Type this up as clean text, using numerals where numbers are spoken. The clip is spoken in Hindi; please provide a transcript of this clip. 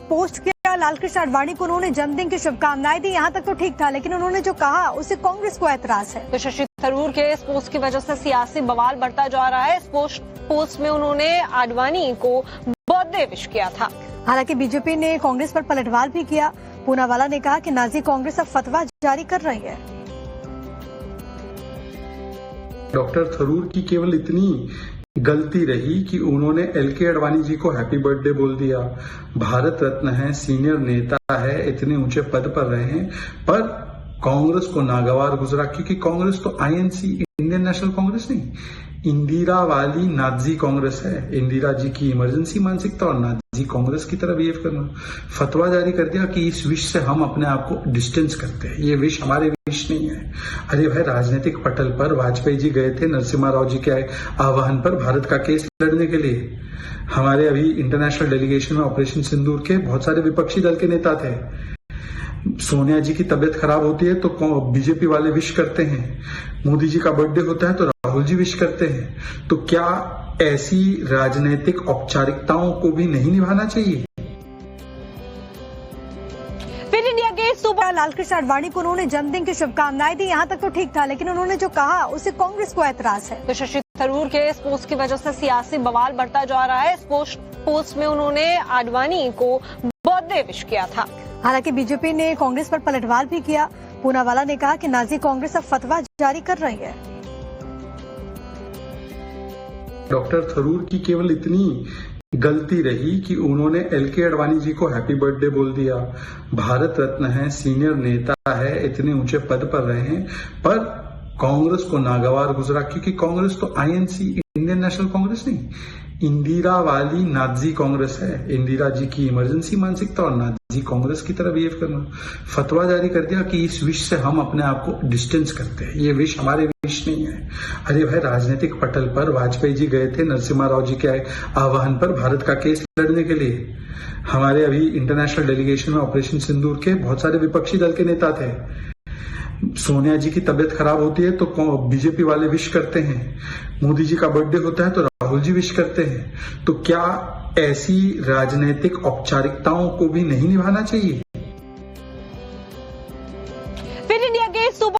पोस्ट किया। लालकृष्ण आडवाणी को उन्होंने जन्मदिन की शुभकामनाएं दी। यहाँ तक तो ठीक था, लेकिन उन्होंने जो कहा उससे कांग्रेस को ऐतराज है। तो शशि थरूर के इस पोस्ट की वजह से सियासी बवाल बढ़ता जा रहा है। इस पोस्ट में उन्होंने आडवाणी को बर्थडे विश किया था। हालांकि बीजेपी ने कांग्रेस पर पलटवार भी किया। पूनावाला ने कहा कि नाजी कांग्रेस अब फतवा जारी कर रही है। डॉक्टर थरूर की केवल इतनी गलती रही कि उन्होंने एलके आडवाणी जी को हैप्पी बर्थडे बोल दिया। भारत रत्न है, सीनियर नेता है, इतने ऊंचे पद पर रहे हैं, पर कांग्रेस को नागवार गुजरा, क्योंकि कांग्रेस तो आईएनसी, इंडियन नेशनल कांग्रेस नहीं, इंदिरा वाली नाजी कांग्रेस है। इंदिरा जी की इमरजेंसी मानसिकता और नाजी कांग्रेस की तरह बिहेव करना। फतवा जारी कर दिया कि इस विश से हम अपने आप को डिस्टेंस करते हैं, ये विश हमारे विश नहीं है। अरे भाई, राजनीतिक पटल पर वाजपेयी जी गए थे नरसिम्हा राव जी के आह्वान पर भारत का केस लड़ने के लिए। हमारे अभी इंटरनेशनल डेलीगेशन में ऑपरेशन सिंदूर के बहुत सारे विपक्षी दल के नेता थे। सोनिया जी की तबीयत खराब होती है तो बीजेपी वाले विश करते हैं, मोदी जी का बर्थडे होता है तो राहुल जी विश करते हैं। तो क्या ऐसी राजनीतिक औपचारिकताओं को भी नहीं निभाना चाहिए? फिर इंडिया गेट सुबह लालकृष्ण आडवाणी को उन्होंने जन्मदिन की शुभकामनाएं दी। यहाँ तक तो ठीक था, लेकिन उन्होंने जो कहा उससे कांग्रेस को ऐतराज है। तो शशि थरूर के इस पोस्ट की वजह से सियासी बवाल बढ़ता जा रहा है। इस पोस्ट में उन्होंने आडवाणी को बर्थडे विश किया था। हालांकि बीजेपी ने कांग्रेस पर पलटवार भी किया। पूनावाला ने कहा कि नाजी कांग्रेस अब फतवा जारी कर रही है। डॉक्टर थरूर की केवल इतनी गलती रही कि उन्होंने एलके आडवाणी जी को हैप्पी बर्थडे बोल दिया। भारत रत्न है, सीनियर नेता है, इतने ऊंचे पद पर रहे हैं, पर कांग्रेस को नागवार गुजरा, क्योंकि कांग्रेस तो आईएनसी, इंडियन नेशनल कांग्रेस नहीं, इंदिरा वाली नाजी कांग्रेस है। इंदिरा जी की इमरजेंसी मानसिकता और नाजी कांग्रेस की तरह बिहेव करना। फतवा जारी कर दिया कि इस विश से हम अपने आप को डिस्टेंस करते हैं, ये विश हमारे विश नहीं है। अरे भाई, राजनीतिक पटल पर वाजपेयी जी गए थे नरसिम्हा राव जी के आह्वान पर भारत का केस लड़ने के लिए। हमारे अभी इंटरनेशनल डेलीगेशन में ऑपरेशन सिंदूर के बहुत सारे विपक्षी दल के नेता थे। सोनिया जी की तबीयत खराब होती है तो बीजेपी वाले विश करते हैं, मोदी जी का बर्थडे होता है तो राहुल जी विश करते हैं। तो क्या ऐसी राजनीतिक औपचारिकताओं को भी नहीं निभाना चाहिए?